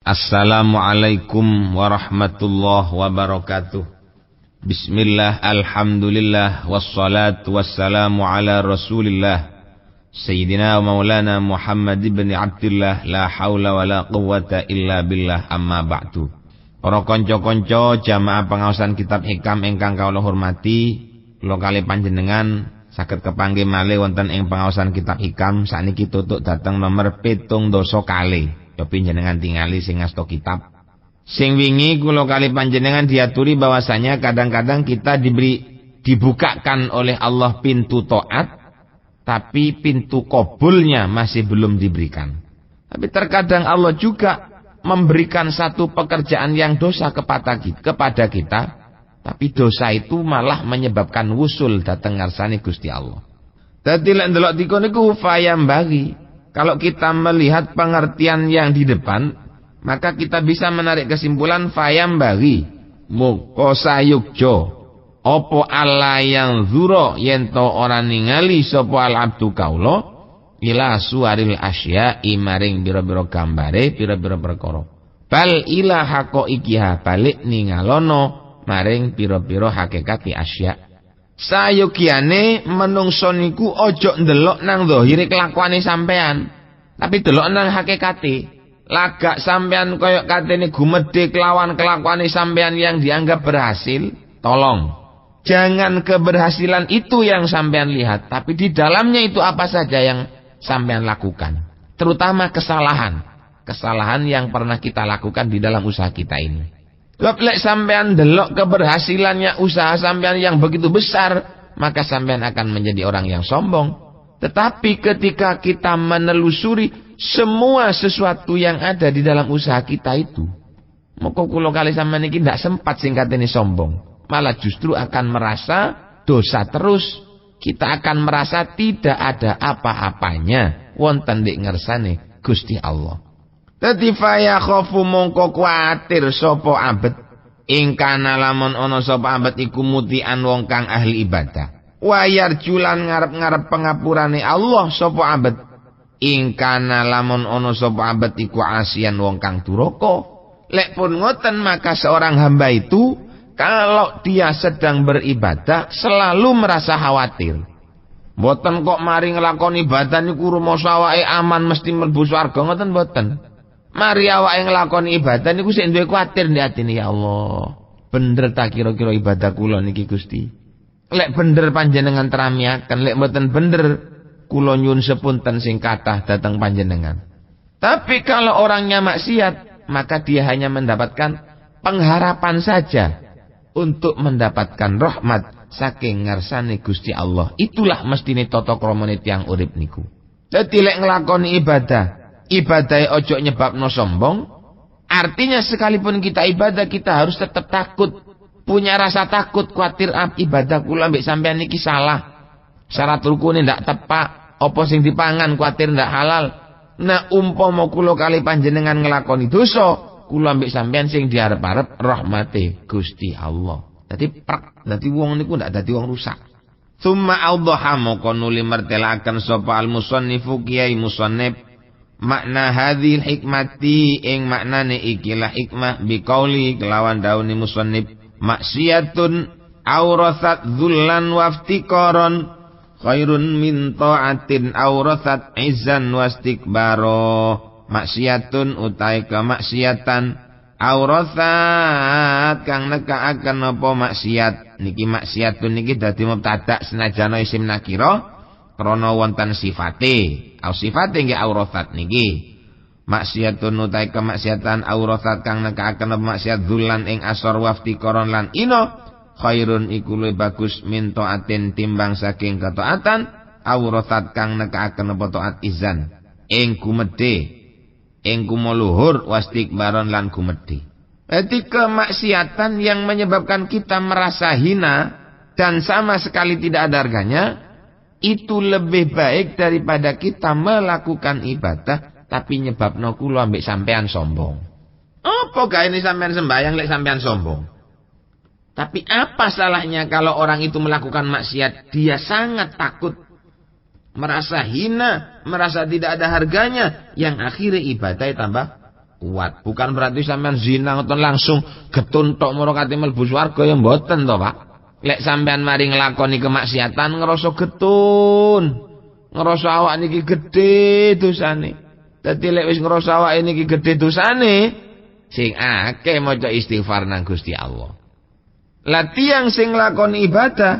Assalamualaikum warahmatullahi wabarakatuh. Bismillah, alhamdulillah, wassalatu wassalamu ala rasulillah Sayyidina wa maulana Muhammad ibn Abdillah. La hawla wa la quwwata illa billah, amma ba'du. Para konco-konco jamaah pengaosan kitab hikam ingkang kawula hormati, kula kalih panjenengan saged kepanggih malih wonten ing pengaosan kitab hikam sakniki tutuk dhateng nomor 7 kalih. Cobi jenengan tingali sing ngasta kitab. Sing wingi kula kali panjenengan diaturi bahwasanya kadang-kadang kita dibukakan oleh Allah pintu taat, tapi pintu kabulnya masih belum diberikan. Tapi terkadang Allah juga memberikan satu pekerjaan yang dosa kepada kita, tapi dosa itu malah menyebabkan wusul dateng ngarsane Gusti Allah. Dadi lek ndelok dikon niku fayam bagi. Kalau kita melihat pengertian yang di depan, maka kita bisa menarik kesimpulan fayam bagi muko sayukjo opo ala yang zuro yento orang ningali sopo al abdu kaulo ila suaril asya imaring biro-biro gambare biro-biro perkara bal ila hako ikiha balik ningalono maring biro-biro hakikati asya. Sayukiane menungso niku ojo ndelok nang zahire kelakuane sampean, tapi delok nang hakikate. Lagak sampean koyok katene gumedhe kelawan kelakuane sampean yang dianggap berhasil, tolong jangan keberhasilan itu yang sampean lihat, tapi di dalamnya itu apa saja yang sampean lakukan, terutama kesalahan yang pernah kita lakukan di dalam usaha kita ini. Lek sampean delok keberhasilannya usaha sampean yang begitu besar, maka sampean akan menjadi orang yang sombong. Tetapi ketika kita menelusuri semua sesuatu yang ada di dalam usaha kita itu, moko kula kali sampean iki ndak sempat sing katene sombong, malah justru akan merasa dosa terus. Kita akan merasa tidak ada apa-apanya wonten dik ngersane Gusti Allah. Dadi faya khofu mongko kuatir sapa abet ingkana lamun ana sapa abet iku mutian wong kang ahli ibadah wayar julan ngarep-ngarep pengapurane Allah sapa abet ingkana lamun ana sapa abet iku asian wong kang duraka. Lek pun ngoten maka seorang hamba itu kalau dia sedang beribadah selalu merasa khawatir. Mboten kok mari nglakoni ibadah niku rumangsa awake aman mesti mlebu swarga, ngoten mboten. Mari awake nglakoni ibadah niku sik duwe kuwatir ndek atine, ya Allah. Bener ta kira-kira ibadah kula niki Gusti? Lek bener panjenengan teramiaken, lek mboten bener kula nyuwun sepunten sing kathah dhateng panjenengan. Tapi kalau orangnya maksiat, maka dia hanya mendapatkan pengharapan saja untuk mendapatkan rahmat saking ngarsane Gusti Allah. Itulah mestine tata kramane tiyang urip niku. Dadi lek nglakoni ibadah ojo nyebabno sombong. Artinya sekalipun kita ibadah, kita harus tetap takut, punya rasa takut, kuatir ibadah kula mbek sampean niki salah, syarat rukune ndak tepak, apa sing dipangan kuatir ndak halal. Nah umpama kula kali panjenengan nglakoni dosa, kula mbek sampean sing diarep-arep rahmate Gusti Allah. Dadi wong niku ndak dadi wong rusak. Summa awdaha moko nuli mertelaken sapa al musannifu kiai musannif makna hadhil hikmati ing maknane ikilah hikmah biqauli kelawan dauni musannif maksiatun awrathat dzullan waftiqaran khairun min ta'atin awrathat izzan wastikbaro. Maksiatun utai kemaksiatan awrathat kang nekaaken apa maksiat niki. Maksiatun niki dadi mubtada senajana isim nakira krana wonten sifate au sifate nggih awrathat niki. Maksiatun utai kemaksiatan awrathat kang nekaaken maksiat dzulan ing asor waftiqaron lan ino khairun iku luwih bagus min taatin timbang saking ketaatan awrathat kang nekaaken apa taat izan ing gumedhe ing kumuluhur wastikbaron lan gumedhe. Jadi kemaksiatan yang menyebabkan kita merasa hina dan sama sekali tidak ada harganya, itu lebih baik daripada kita melakukan ibadah tapi nyebabno kula ambek sampean sombong. Apa gawe ini sampean sembahyang lek sampean sombong? Tapi apa salahnya kalau orang itu melakukan maksiat, dia sangat takut, merasa hina, merasa tidak ada harganya, yang akhirnya ibadah tambah kuat. Bukan berarti sampean zina ngoten langsung getun tok moro kate mlebu swarga ya mboten to, Pak. Lek sampean mari nglakoni kemaksiatan ngerasa getun, ngerasa awak niki gedhe dosane. Dadi lek wis ngerasa awak niki gedhe dosane, sing akeh maca istighfar nang Gusti Allah. Lah tiyang sing nglakoni ibadah,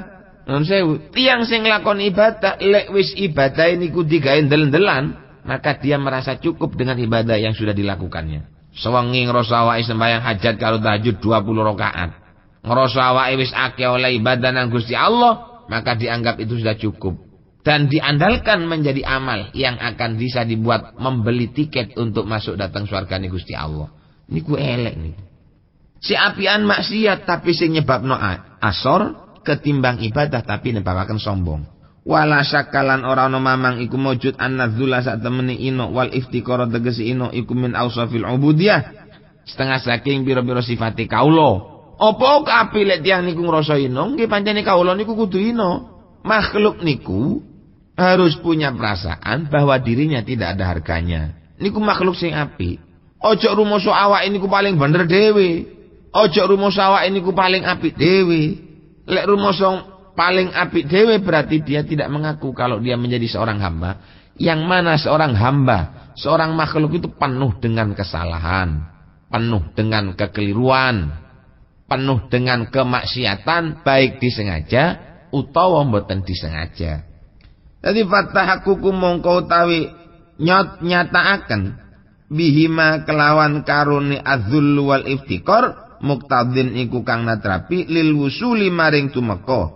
nun sewu, tiyang sing nglakoni ibadah lek wis ibadah niku digawe ndel-ndelan, maka dia merasa cukup dengan ibadah yang sudah dilakukannya. Sewengi ngerasa awake sembahyang hajat karo tahajud 20 rakaat. Ngerasa awake wis akeh oleh ibadah nang Gusti Allah, maka dianggap itu sudah cukup. Dan diandalkan menjadi amal yang akan bisa dibuat membeli tiket untuk masuk datang surgane Gusti Allah. Niku elek niku. Si apian maksiat tapi sing nyebabno asor ketimbang ibadah tapi nebabaken sombong. Wala syakalan ora ana mamang iku mujud annadzula sak temene ino wal iftiqara tegese ino iku min ausafil ubudiyah. Setengah saking pira-pira sifate kaula. Apa kapi lek tiyang niku ngrasa ino, nggih pancene kaula niku kudu ino. Makhluk niku harus punya perasaan bahwa dirinya tidak ada harganya. Niku makhluk sing apik. Ojo rumoso awake niku paling bener dhewe. Ojo rumoso awake niku paling apik dhewe. Lek rumoso paling apik dhewe berarti dia tidak mengaku kalau dia menjadi seorang hamba. Yang mana seorang hamba, seorang makhluk itu penuh dengan kesalahan, penuh dengan kekeliruan, penuh dengan kemaksiatan, baik disengaja utawa mboten disengaja. Jadi fatahakuku mongko utawi nyataaken bihima kelawan karuni adzul wal iftikor muktadin iku kang natrapi lil wusuli maring tumeka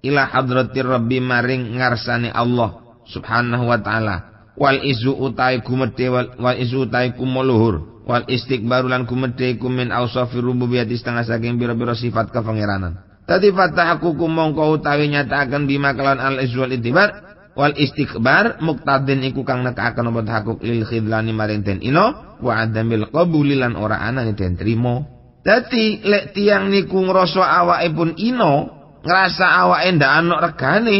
ila hadratir rabbi maring ngarsane Allah subhanahu wa ta'ala wal izu utai gumedhe wal izu utai kumuluhur wal istikbaru lan gumedhe iku min ausafir rububiyyah setengah saking pira-pira sifat kepangeranan. Dadi fatahakuku mongko utawi nyataaken bima kelawan al izu wal itibar wal istikbar muktadin iku kang nekakaken apa tahakuk lil khidlani maring den ino wa adamil qabuli lan ora anane den trimo. Dadi lek tiyang niku ngrasa awake pun ino, ngrasa awake ndak ana regane,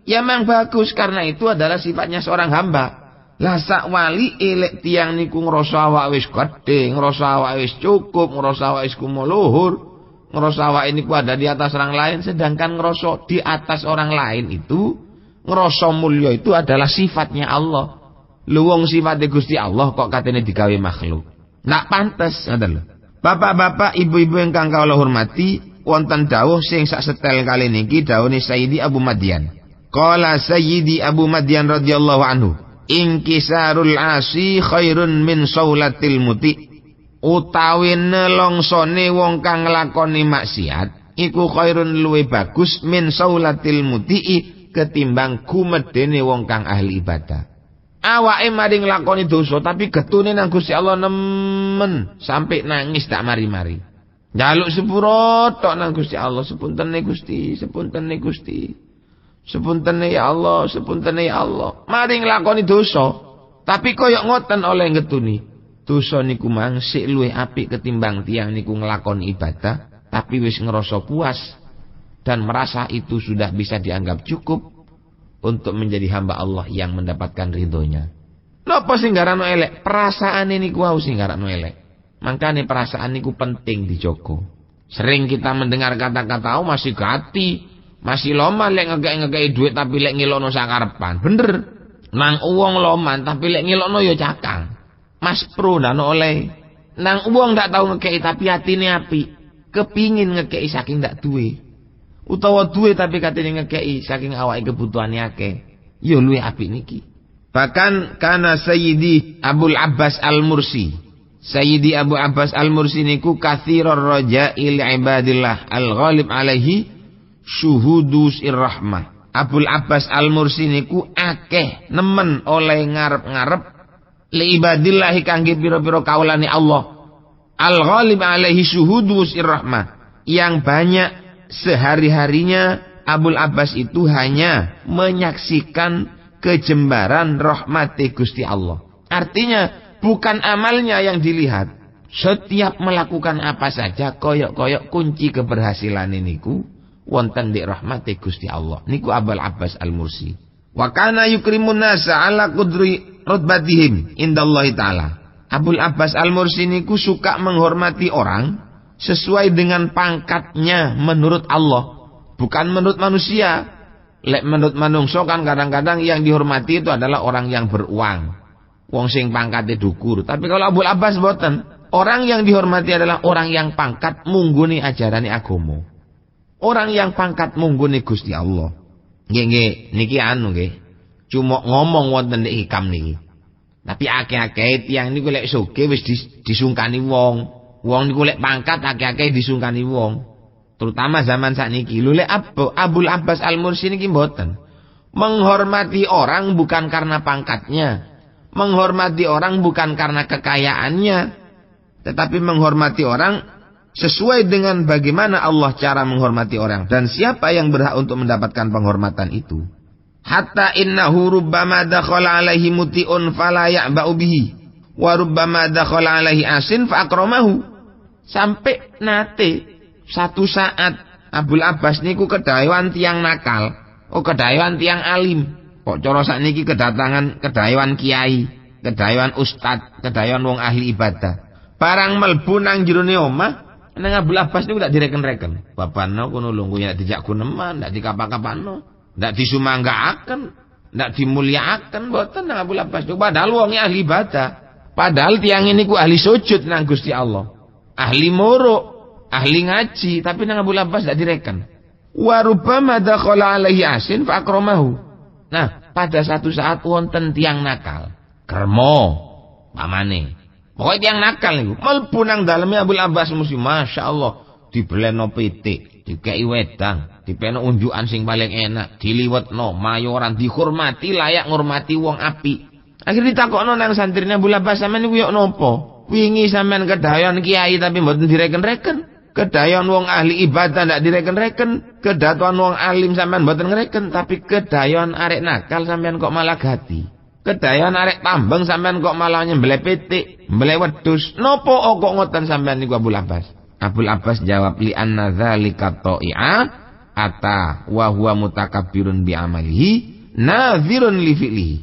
ya memang bagus karena itu adalah sifatnya seorang hamba. Lah sak wali lek tiyang niku ngrasa awake wis gedhe, ngrasa awake wis cukup, ngrasa awake wis kumuluhur, ngrasa awake niku ada di atas orang lain, sedangkan ngrasa di atas orang lain itu ngerasa mulya itu adalah sifatnya Allah. Luwung sifatnya Gusti Allah kok katene digawe makhluk. Ndak pantes, ngoten lho. Bapak-bapak, ibu-ibu ingkang kawula hormati, wonten dawuh sing sak setel kali niki dawuhne Sayyidi Abu Madyan. Qala Sayyidi Abu Madyan radhiyallahu anhu, "Inkisarul asi khairun min saulatil muti." Utawi nelongsone wong kang nglakoni maksiat iku khairun luwe bagus min saulatil muti'i ketimbang gumedene wong kang ahli ibadah. Awake mari nglakoni dosa tapi getune nang Gusti Allah nemen sampai nangis tak mari-mari. Njaluk sepuro tok nang Gusti Allah, sepuntene Gusti, sepuntene Gusti. Sepuntene ya Allah, sepuntene ya Allah. Mari nglakoni dosa tapi koyok ngoten oleh getuni. Dosa niku mang sik luwih apik ketimbang tiyang niku nglakoni ibadah tapi wis ngerasa puas dan merasa itu sudah bisa dianggap cukup untuk menjadi hamba Allah yang mendapatkan ridhonya. Napa sing ngaranno elek? Perasaan niku wau sing ngaranno elek. Makane perasaan niku penting dijogo. Sering kita mendengar kata-kata masih gati, masih loman lek ngegek-ngegeki duit tapi lek ngilokno sakarepan. Bener. Nang uang loman tapi lek ngilokno ya cakang. Mas pro ndak oleh. Nang uang ndak tahu ngekeki tapi atine apik. Kepingin ngekeki saking ndak duwe. Utawa duwe tapi katene ngekeki saking awake kebutuhane akeh. Ya luwih apik niki. Bahkan kana Sayyidi Abul Abbas Al-Mursi. Sayyidi Abu Abbas Al-Mursi niku katsirur raja'il ibadillah al-ghalib alaihi syuhudus irrahmah. Abul Abbas Al-Mursi niku akeh nemen oleh ngarep-ngarep li ibadillah kangge pira-pira kawulane Allah. Al-ghalib alaihi syuhudus irrahmah. Yang banyak sehari-harinya Abul Abbas itu hanya menyaksikan kejembaran rahmati Gusti Allah. Artinya bukan amalnya yang dilihat. Setiap melakukan apa saja koyok-koyok kunci keberhasilan niku wonten di rahmati Gusti Allah. Niku Abul Abbas Al-Mursi. Wa kana yukrimun nasa ala qudri rutbatihim indallahi ta'ala. Abul Abbas Al-Mursi niku suka menghormati orang sesuai dengan pangkatnya menurut Allah, bukan menurut manusia. Lek menurut manungsa kan kadang-kadang yang dihormati itu adalah orang yang beruang, wong sing pangkate dhuwur. Tapi kalau Abul Abbas boten, orang yang dihormati adalah orang yang pangkat mungguni ajarane agama. Orang yang pangkat mungguni Gusti Allah. Nggih niki nggih. Cuma ngomong wonten nek hikam niki. Tapi akeh-akeh tiyang niku lek sugih wis disungkani wong. Wong niku lek pangkat akeh-akeh disungkani wong. Terutama zaman sakniki. Lho lek Abul Abbas Al-Mursi niki mboten. Menghormati orang bukan karena pangkatnya. Menghormati orang bukan karena kekayaannya. Tetapi menghormati orang sesuai dengan bagaimana Allah cara menghormati orang. Dan siapa yang berhak untuk mendapatkan penghormatan itu. Hatta innahu rubbama dakhala alaihi muti'un fala ya'ba'u bihi. Wa rubbama dakhala alaihi asin fa akramahu. Sampai nate satu saat Abul Abbas niku kedaewan tiang nakal. Oh kedaewan tiang alim. Kok cara sakniki kedatangan kedaewan kiai, kedaewan ustad, kedaewan wong ahli ibadah. Barang mlebu nang jerone omah, nang Abul Abbas niku tak direken-reken. Bapakno kono lho nek dijak guneman, ndak dikapa-kapano. Ndak disumanggaaken, ndak dimulyakaken mboten nang Abul Abbas. Padahal wong ahli ibadah. Padahal tiang ini ku ahli sujud nang Gusti Allah. Ahli muruk, ahli ngaji, tapi nang Abul Abbas ndak direken. Wa rubbama dakhala alaihi asin fa akramahu. Nah, pada satu saat wonten tiang nakal. Kermo pamane. Pokoke tiang nakal niku mlebu nang daleme Abul Abbas mesti masyaallah dibeleno pitik, dikei wedang, dipeno unjukan sing paling enak, diliwetno, mayoran, dihormati layak ngurmati wong apik. Akhire ditakokno nang santrine Abul Abbas, sampean niku yo napa? Wingi sampean kedayon kiai tapi mboten direken-reken. Kedayon wong ahli ibadah ndak direken-reken. Kedaton wong alim sampean mboten ngreken, tapi kedayon arek nakal sampean kok malah gati. Kedayon arek tambeng sampean kok malah nyembelih pitik, mbelih wedhus. Napa kok ngoten sampean niku Abul Abbas? Abul Abbas jawab li anna dzalika ta'i'a ata wa huwa mutakabbirun bi amalihi nadhirun li fi'lihi.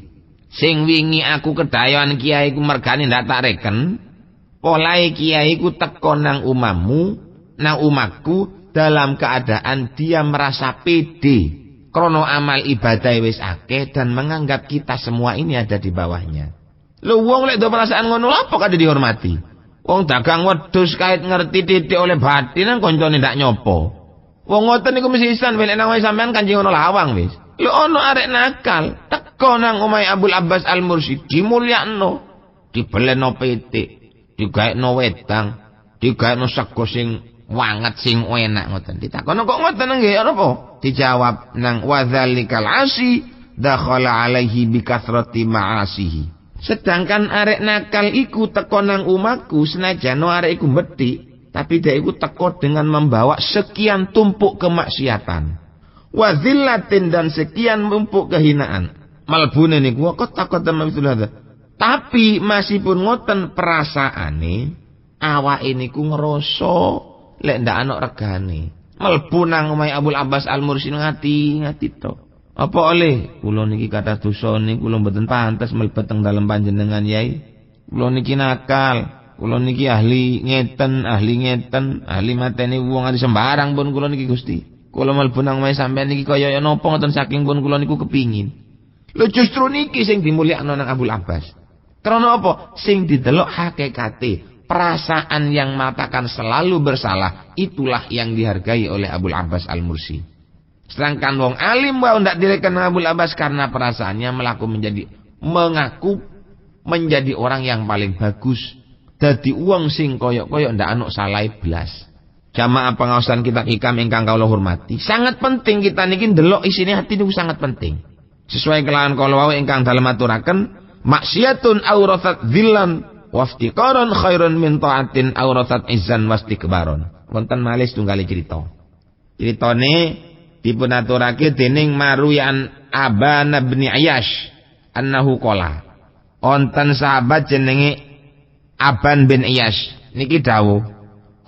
Sing wingi aku kedayon kiai ku mergane ndak tak reken, polahe kiai ku teko nang umamu, nang umakku dalam keadaan dia merasa pede krono amal ibadah wis akeh dan menganggap kita semua ini ada di bawahnya. Lho wong lek do perasaan ngono apa kade dihormati? Wong dagang wedhus kait ngerti titik oleh batin nang koncone ndak nyopo. Wong ngoten niku mesti isan welek nang sampean kanjeng ngono lawang wis. Lho ono arek nakal teko nang omahe Abul Abbas Al-Mursi dimulyakno, dibeleno pitik, digaekno wedang, digaekno sego sing wanget sing enak ngoten. Ditakono kok ngoten nggih apa? Dijawab nang wadzalikal asi dakhala alaihi bi kathrati ma'asihi. Sedangkan arek nakal iku teko nang umaku senajan arek iku medhik, tapi dia iku teko dengan membawa sekian tumpuk kemaksiatan. Wa zillatin dan sekian tumpuk kehinaan. Malbune niku kok takut temen itu. Tapi masih pun ngoten perasaane awake niku ngrasa lek ndak ana regane. Mlebu nang omahe Abul Abbas Al-Mursi ngati to. Apa oleh kula niki kathah dosa niku kula mboten pantes mlebet teng dalem panjenengan Yai. Kula niki nakal, kula niki ahli ngeten, ahli mateni wong ati sembarang pun kula niki Gusti. Kula mlebu nang omahe sampean niki kaya napa ngoten saking pun kula niku kepingin. Lho justru niki sing dimulyakno nang Abul Abbas. Karena apa? Sing didelok hakikate. Perasaan yang mengatakan selalu bersalah, itulah yang dihargai oleh Abul Abbas Al-Mursi. Sedangkan wong alim wae ndak direken Abul Abbas karena perasaannya mengaku menjadi orang yang paling bagus. Dadi wong sing koyok-koyok ndak ana salah blas. Jamaah pengaosan kitab hikam ingkang kawula hormati, sangat penting kita niki ndelok isine hati niku sangat penting. Sesuai kelawan kala wau ingkang dalem aturaken, maksiatun aurathat dzillan waftiqaron khairun min ta'atin aurathat izzan wastikbaron. Wonten malih setunggal cerita. Critane dipun aturake dening Marwiyan Aban bin Ayyash annahu qala. Wonten sahabat jenenge Aban bin Ayyash niki dawuh,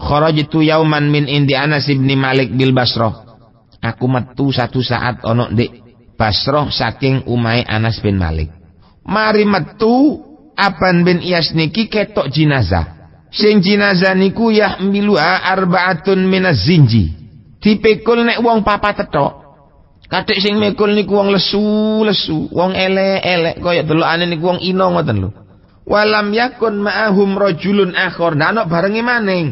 kharajtu yauman min indi Anas bin Malik bil Basrah. Aku metu satu saat ana ndek Basrah saking umahe Anas bin Malik. Mari metu Aban bin Iyas niki ketok jenazah. Sing jenazah niku yahmiluha arba'atun minaz zinji. Dipikul nek wong papat tetok. Katik sing mikul niku wong lesu-lesu, wong elek-elek kaya delokane niku wong ino ngoten lho. Walam yakun ma'ahum rajulun akhir. Ndak ana barengi maning.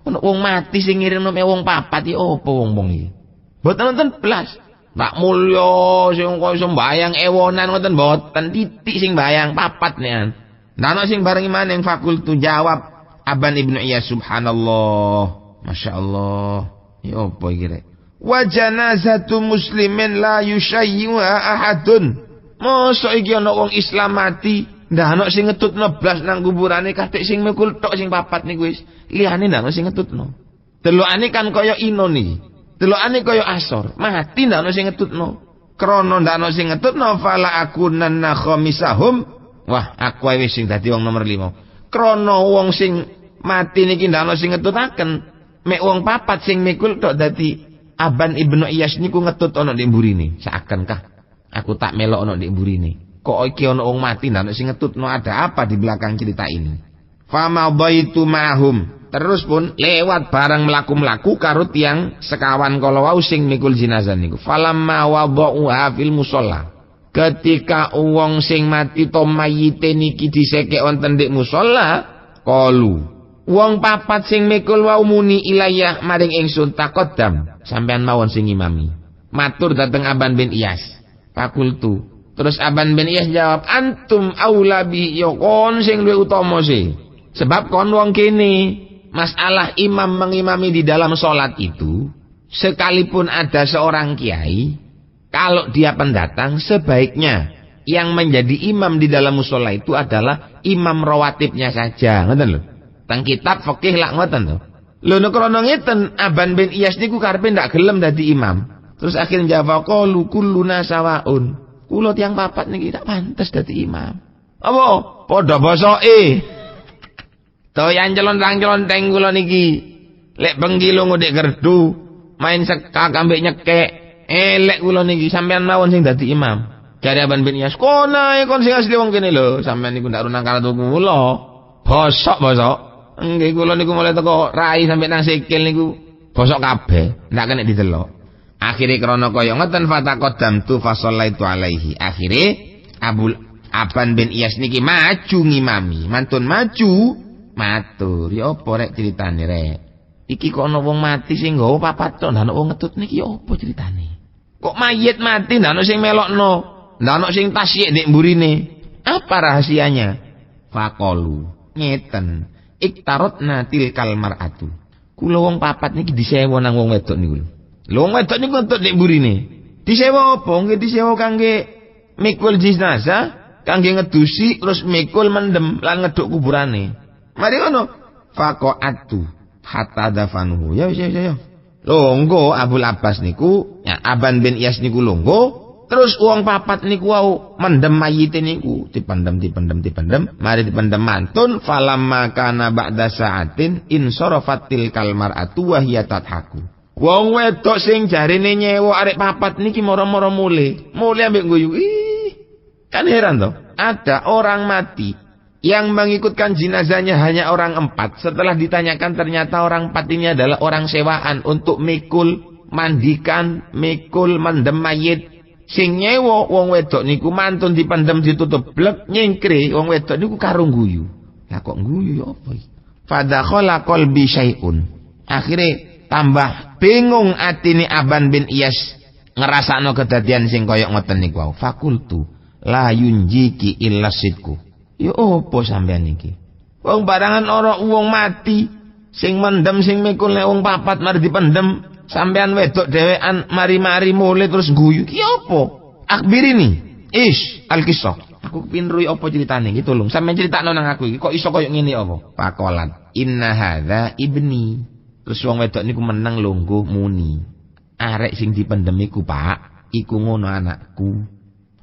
Ono wong mati sing ngirimno wong papat iki opo wong-wong iki? Mboten nonton blas. Mbak mulya sing kaya sembayang ewonan ngoten mboten, titik sing bayang papat nian. Ndak ana sing barengi maning fakultu jawab Aban Ibnu Iyas subhanallah. Masyaallah. Ya opo iki rek? Wa janazatu muslimin la yushayyiha ahadun. Mosok iki ana wong Islam mati, ndak ana sing ngetutno blas nang kuburane katik sing mikul tok sing papat niku wis. Liyane ndak ana sing ngetutno. Delokane kan kaya ino niki. Delokane kaya asor, mati ndak ana sing ngetutno. Krana ndak ana sing ngetutno fala akunanna khamisahum. Wah, aku wis sing dadi wong nomor 5. Krana wong sing mati niki ndak ana sing ngetutaken. Mek wong papat sing mikul tok dadi Aban Ibnu Iyas niku ngetut ana ndek mburine. Seakankah aku tak melok ana ndek mburine. Kok iki ana wong mati ndak ana sing ngetutno, ada apa di belakang cerita ini? Famadaitu ma'hum. Terus pun lewat barang melaku-melaku karo tiyang sekawan kala wau sing mikul jenazah niku. Falamma wada'uha fil musalla. Ketika wong sing mati to mayite niki diseke wonten ndek musalla, qalu. Wong papat sing mikul wau muni ilayah maring ingsun taqaddam. Sampean mawon sing imami. Matur dateng Aban bin Iyas. Fakultu. Terus Aban bin Iyas jawab, antum aula bi ya kon sing luwih utama sih. Sebab kon wong kene. Masalah imam mengimami di dalam sholat itu, sekalipun ada seorang kiai, kalau dia pendatang, sebaiknya yang menjadi imam di dalam musola itu adalah imam rawatibnya saja. Ngoten lho. Teng kitab fikih lak ngoten lho. Lho nek krana ngeten, Aban bin Iyas niku karepe ndak gelem dadi imam. Terus akhirnya jawab qalu kulluna sawaun. Kula tiyang papat niki tak pantes dadi imam. Apa? Padha basoke. Toyan celon-celon kula niki. Lek bengi lungo ndek gerdu, main sekak ambek nyekek. Elek kula niki sampean mawon sing dadi imam. Jare Aban bin Iyas, "Konae kon sing asli wong kene lho, sampean niku ndak runang karo kula." Bosok. Nggih kula niku mulai teko rai sampe nang sikil niku bosok kabeh, ndak kena didelok. Akhire krana kaya ngoten fataqaddam tu fasallaitu alaihi. Akhire Aban bin Iyas niki maju ngimami, mantun maju. Matur, ya apa rek ceritane rek? Iki kok ana wong mati sing nggawa papat tok, ndak ana wong ngetut niki ya apa ceritane? Kok mayit mati ndak ana sing melokno, ndak ana sing tasyik ndek mburine. Apa rahasianya? Faqalu, ngeten, iktarotna tilkal mar'atu. Kula wong papat niki disewa nang wong wedok niku lho. Lho wong wedok niku ngetut ndek mburine. Disewa apa? Nggih disewa kangge mikul jenazah, kangge ngedusi terus mikul mendem lan ngeduk kuburane. Mari ngono, faqa'atu hatta dafanuhu. Ya. Longgo Abul Abbas niku, ya Aban bin Iyas niku longgo, terus uang papat niku wau mendem mayite niku, dipendem. Mari dipendem mantun, falamma kana ba'da sa'atin insarafat tilkal mar'atu wa hiya tadhaku. Wong wedok sing jarine nyewa arek papat niki moro-moro mule ambek guyu. Kan heran toh, ada orang mati yang mengikutkan jenazahnya hanya orang 4. Setelah ditanyakan ternyata orang 4 ini adalah orang sewaan untuk mikul, mandikan, mikul, mendem mayit. Sing nyewa wong wedok niku mantun dipendem ditutup blek nyengkre wong wedok niku karung guyu. Lah kok guyu ya apa iki? Fadakhala qalbi syai'un. Akhire tambah bingung atine Aban bin Iyas ngrasakno kedadian sing kaya ngoten niku wae. Fakultu la yunjiki illa sidku. Ya opo sampean iki? Wong barangan ora wong mati sing mendem sing mikul nek wong papat mari dipendem, sampean wedok dhewean mari-mari mulai terus guyu. Ki opo? Akhbirini. Al-qissah. Aku pinrui opo ceritane iki tolong. Sampeyan critakno nang aku iki kok iso koyo ngene apa? Pakolan. Inna hadza ibni. Terus wong wedok niku meneng lungguh muni. Arek sing dipendem iku, Pak, iku ngono anakku.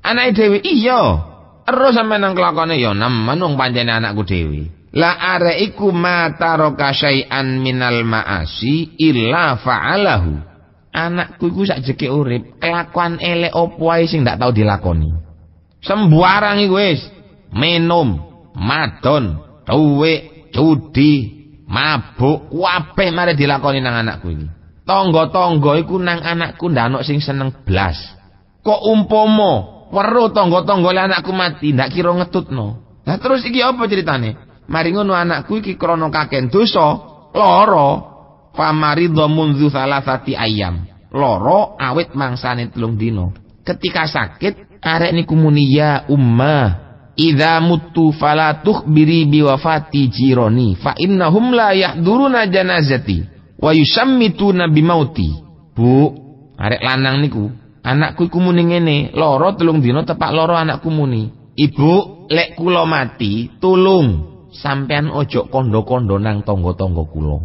Anake dhewe iya. Terus sampeyan nang kelakone ya nemen wong pancene anakku dhewe. La arek iku mataraka syai'an minal ma'asi illa fa'alahu. Anakku iku sak jeke urip, kelakuan elek opo ae sing ndak tau dilakoni. Sembarang iku wis minum, madon, dhuwit, judi, mabuk, kabeh mari dilakoni nang anakku iki. Tangga-tangga iku nang anakku ndak ana sing seneng blas. Kok umpama weruh tangga-tangga le anakku mati, ndak kira ngetutno. Lah terus iki apa ceritane? Mari ngono anakku iki krana kakek dosa, lara. Famaridha munzu salasati ayam. Lara awit mangsane 3 dina. Ketika sakit, arek niku muni ya ummah, idza mutu fala tukhbiri biwafati jirani fa innahum la yahduruna janazati wa yusammituna bimauti. Bu, arek lanang niku, anakku iku muni ngene, lara 3 dina tepak lara anakku muni. Ibu, lek kula mati, tulung sampean ojo kondo-kondo nang tangga-tangga kula.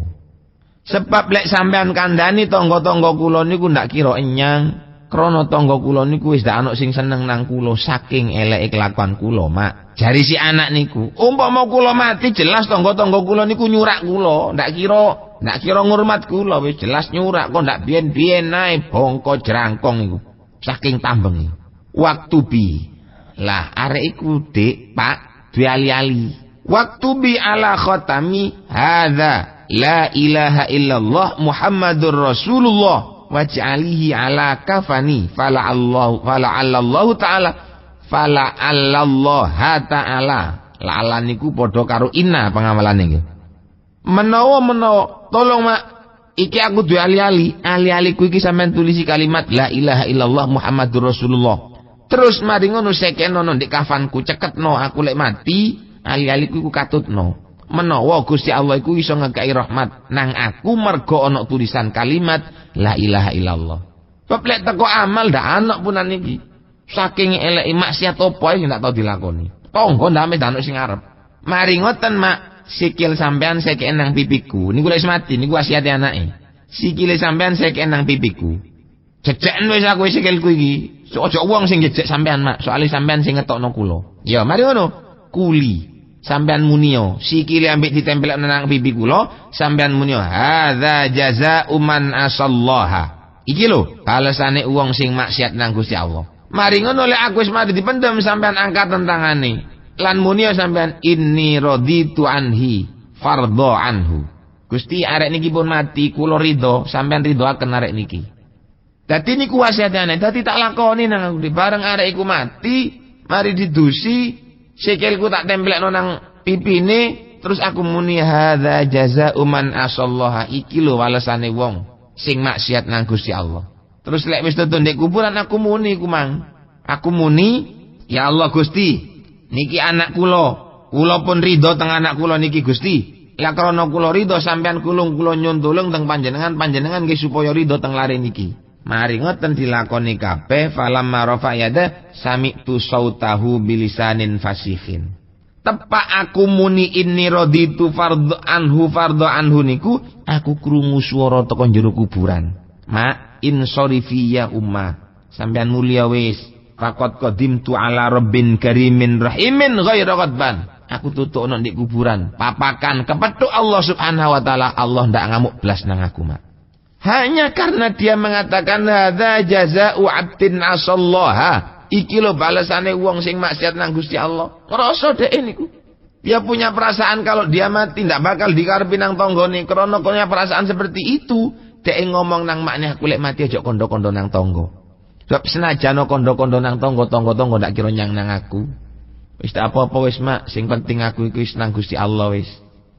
Sebab lek sampean kandhani tangga-tangga kula niku ndak kira enyang. Krana tangga kula niku wis ndak ana sing seneng nang kula saking eleke kelakuan kula, Mak. Jari si anak niku, umpama kula mati jelas tangga-tangga kula niku nyurak kula, ndak kira ngurmat kula, wis jelas nyurak kok ndak biyen-biyen ae bongko jerangkong iku. Saking tambeng. Waktu bi. Lah arek iku, Dik, Pak, duwe ali-ali. Waktu bi ala khatami hadza la ilaha illallah Muhammadur Rasulullah waj'alihi ala kafani fala'allahu ta'ala la'ala niku padha karo inna pengamalane nggih. Menawa tolong Mak, iki aku duwe ali-aliku iki sampean tulisi kalimat la ilaha illallah Muhammadur Rasulullah. Terus mari ngono sekeno ndek kafanku ceketno aku lek mati, ali-aliku iku katutno. Menawa Gusti Allah iku iso ngekeki rahmat nang aku mergo ana tulisan kalimat la ilaha illallah. Sebab lek teko amal ndak ana punan iki. Saking eleke maksiat apa sing ndak tau dilakoni. Tangga ndame ndak ana sing arep. Mari ngoten Mak, sikil sampean sekek nang pipiku. Niku lek mati niku wasiate anake. Sikile sampean sekek nang pipiku. Jejeken wis aku sikilku iki. Ojo wong sing jejek sampean Mak, soalé sampean sing ngetokno kula. Ya mari ngono. Kuli. Sampean munio, sikile ambek ditempel nang pipi kula, sampean munio, hadza jazaa'u man asallaha. Iki lho, balesane wong sing maksiat nang Gusti Allah. Mari ngono lek aku wis mati dipendem sampean angkat tentangane. Lan munio sampean inni raditu anhi fardhu anhu. Gusti arek niki pun mati, kula ridho, sampean ridhoaken arek niki. Dadi niku wasiatane, dadi tak lakoni nang aku bareng arek iku mati, mari didusi sikilku tak templekno nang pipine, terus aku muni hadza jazaa'u man asallaha. Iki lho walesane wong sing maksiat nang Gusti Allah. Terus lek wis tutu ndek kuburan aku muni ku Mang. Aku muni, ya Allah Gusti, niki anak kula pun ridho teng anak kula niki Gusti. Lah krana kula ridho sampean kula nyun tulung teng panjenengan nggih supaya ridho teng lare niki. Mari ngoten dilakoni kabeh. Falamma rafa yada sami'tu sautahu bilisanin fasihin. Tepak aku muni inni raditu fardhu anhu niku, aku krungu swara teko jero kuburan. Mak insorifi ya ummah, sampean mulia wis. Faqad qadimtu ala rabbin karimin rahimin ghaira ghadban. Aku tutukno ndek kuburan, papakan kepethuk Allah Subhanahu wa taala. Allah ndak ngamuk blas nang aku, Mak. Hanya karena dia mengatakan hadza jazaa'u 'abdin asallaha. Iki lho balesane wong sing maksiat nang Gusti Allah. Ngrasa dhek niku. Dia punya perasaan kalau dia mati ndak bakal dikarepi nang tanggane. Krana punya perasaan seperti itu, dhek ngomong nang makne aku lek mati aja kondo-kondo nang tangga. Sebab senajan kondo-kondo nang tangga ndak kira nyang nang aku. Wis tak apa-apa wis Mak, sing penting aku iku wis nang Gusti Allah wis.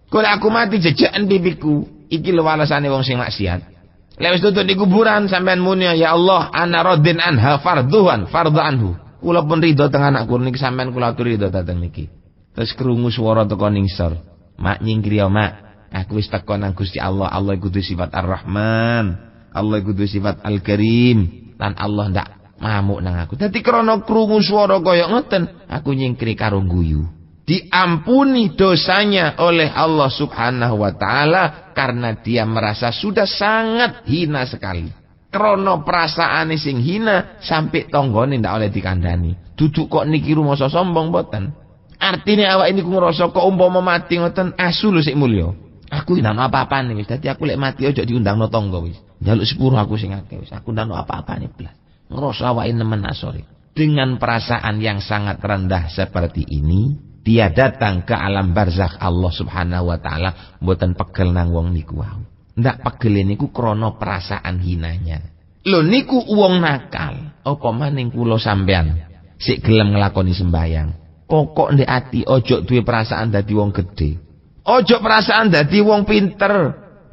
Kok aku mati jejekan pipiku, iki lho walesane wong sing maksiat. Lewis tutup di kuburan sampean muni ya Allah ana radin anha fardhu anhu. Kula pun ridho teng anak kula niki sampean kula aturi ridho dateng niki. Terus krungu swara teko ningsor. Mak nyingkri ya Mak, aku wis teko nang Gusti Allah. Allah iku duwe sifat Ar-Rahman, Allah iku duwe sifat Al-Karim, lan Allah ndak ngamuk nang aku. Dadi krana krungu swara kaya ngoten, aku nyingkri karo guyu. Diampuni dosanya oleh Allah Subhanahu wa taala karena dia merasa sudah sangat hina sekali. Krono perasaane sing hina sampai tanggane ndak oleh dikandani. Duduk kok niki rumasa sombong boten. Artine awak ini ku ngrasa kok umpama mati ngoten asu lho sik mulya. Aku ndak ono apa-apane wis. Dadi aku lek mati aja diundangno tangga wis. Njaluk sepuro aku sing akeh wis. Aku ndak ono apa-apane blas. Ngrasa awake nemen asore. Dengan perasaan yang sangat rendah seperti ini, dia datang ke alam barzakh Allah Subhanahu wa taala mboten pegel nang wong niku wau. Ndak pegel niku krana perasaan hinanya. Lho niku wong nakal. Apa maning kula sampean sik gelem nglakoni sembayang. Pokok ndek ati ojo duwe perasaan dadi wong gedhe. Ojo perasaan dadi wong pinter.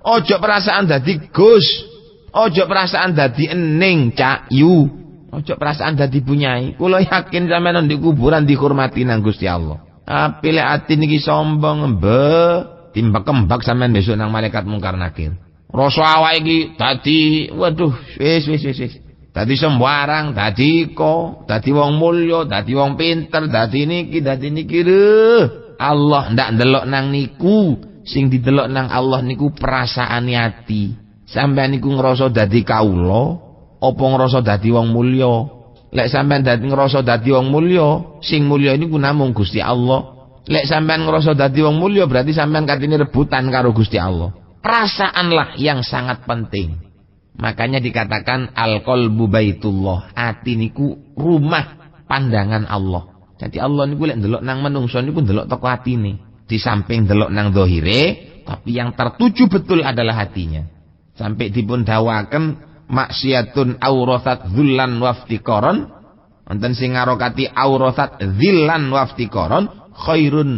Ojo perasaan dadi gus. Ojo perasaan dadi ening cak yu. Ojo perasaan dadi bunyai. Kula yakin sampeyan ndek kuburan dihormati nang Gusti Allah. Apile ati niki sombong timbak-kembak sampean besok nang malaikat mungkar nakir. Rasa awake iki dadi waduh wis. Dadi sembarang, dadi wong mulya, dadi wong pinter, dadi niki Allah ndak ndelok nang niku. Sing didelok nang Allah niku perasaane ati. Sampeyan niku ngrasa dadi kawula apa ngrasa dadi wong mulya? Lek sampean ngrasa dadi wong mulya, sing mulya niku namung Gusti Allah. Lek sampean ngrasa dadi wong mulya berarti sampean katine rebutan karo Gusti Allah. Perasaanlah yang sangat penting. Makanya dikatakan al-qalbu baitullah. Ati niku rumah pandangan Allah. Jadi Allah niku lek ndelok nang menungso niku ndelok teko atine. Di samping ndelok nang zahire, tapi yang tertuju betul adalah hatinya. Sampai dipun dawaken maksiatun aurathat dzullan waftikoron. Wonten sing ngarokati aurathat dzillan waftikoron khairun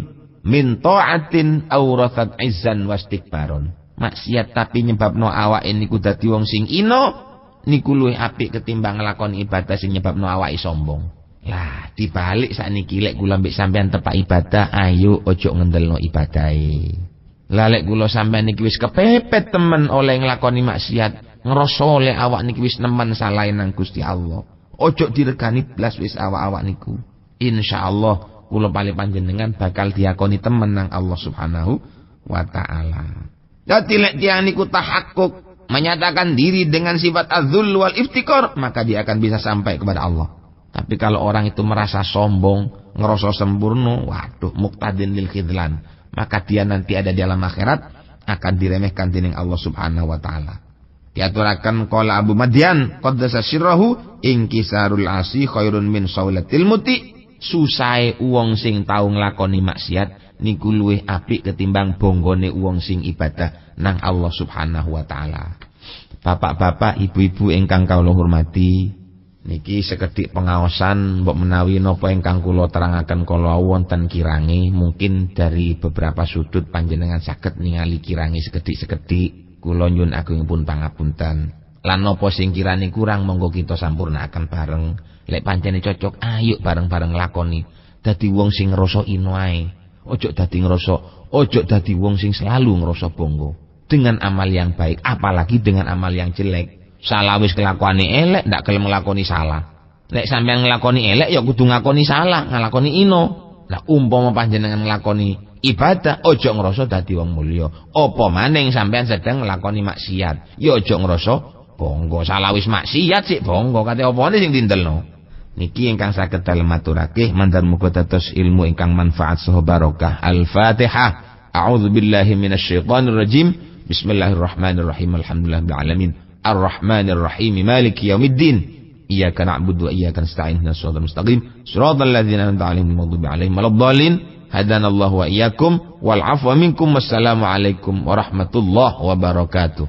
min ta'atin aurathat izzan wastikbaron. Maksiat tapi nyebabno awake niku dadi wong sing ino niku luwih apik ketimbang nglakoni ibadah sing nyebabno awake sombong. Lah dibalik sakniki lek kula mbek sampean tepak ibadah ayo ojo ngendelno ibadahe. Lah lek kula sampean niki wis kepepet temen oleh nglakoni maksiat ngrasa oleh awak niki wis nemen salah nang Gusti Allah. Ojo diregani blas wis awak-awak niku. Insyaallah kula pali panjenengan bakal diakoni temen nang Allah Subhanahu wa taala. Jadi lek dia niku tahakkuk menyatakan diri dengan sifat adzul wal iftikar, maka dia akan bisa sampai kepada Allah. Tapi kalau orang itu merasa sombong, ngerasa sempurna, waduh muqtadin lil khidlan, maka dia nanti ada di alam akhirat akan diremehkan dening Allah Subhanahu wa taala. Diaturakan qala Abu Madyan qaddasa sirrahu inkisarul asi khairun min saulatil muti. Susahe wong sing tau nglakoni maksiat niku luwih apik ketimbang bonggone wong sing ibadah nang Allah Subhanahu wa taala. Bapak-bapak, ibu-ibu ingkang kawula hormati, niki sekedhik pengaosan mbok menawi napa ingkang kula terangaken kala wonten kirange, mungkin dari beberapa sudut panjenengan saged ningali kirange sekedhik-sekedhik, kula nyuwun agungipun pangapunten. Lan napa sing kirane kurang monggo kita sampurnakaken bareng. Lek pancene cocok ayo bareng-bareng lakoni. Dadi wong sing ngrasa ino ae. Ojo dadi wong sing selalu ngrasa bangga dengan amal yang baik, apalagi dengan amal yang jelek. Salah wis kelakuane elek, ndak gelem nglakoni salah. Lek sampean nglakoni elek ya kudu ngakoni salah, nglakoni ino. Lah umpama panjenengan nglakoni ibadah, ojo ngrasa dadi wong mulya. Apa maning sampean sedang nglakoni maksiat, ya ojo ngrasa bangga. Salah wis maksiat sik bangga, kate opane sing dindelno. Niki ingkang saged dalem maturake mandar muga dados ilmu ingkang manfaat saha barokah. Al-Fatihah. A'udzubillahi minasyaitonir rajim. Bismillahirrahmanirrahim. Alhamdulillahil alamin. Arrahmanirrahim. Maliki yaumiddin. Iyyaka na'budu wa iyyaka nasta'in. Ihdinas siratal mustaqim. Shiratal ladzina an'amta 'alaihim ghairil maghdubi 'alaihim waladdallin. Hadanallahu wa iyyakum wal 'afwa minkum. Wassalamu alaikum warahmatullahi wabarakatuh.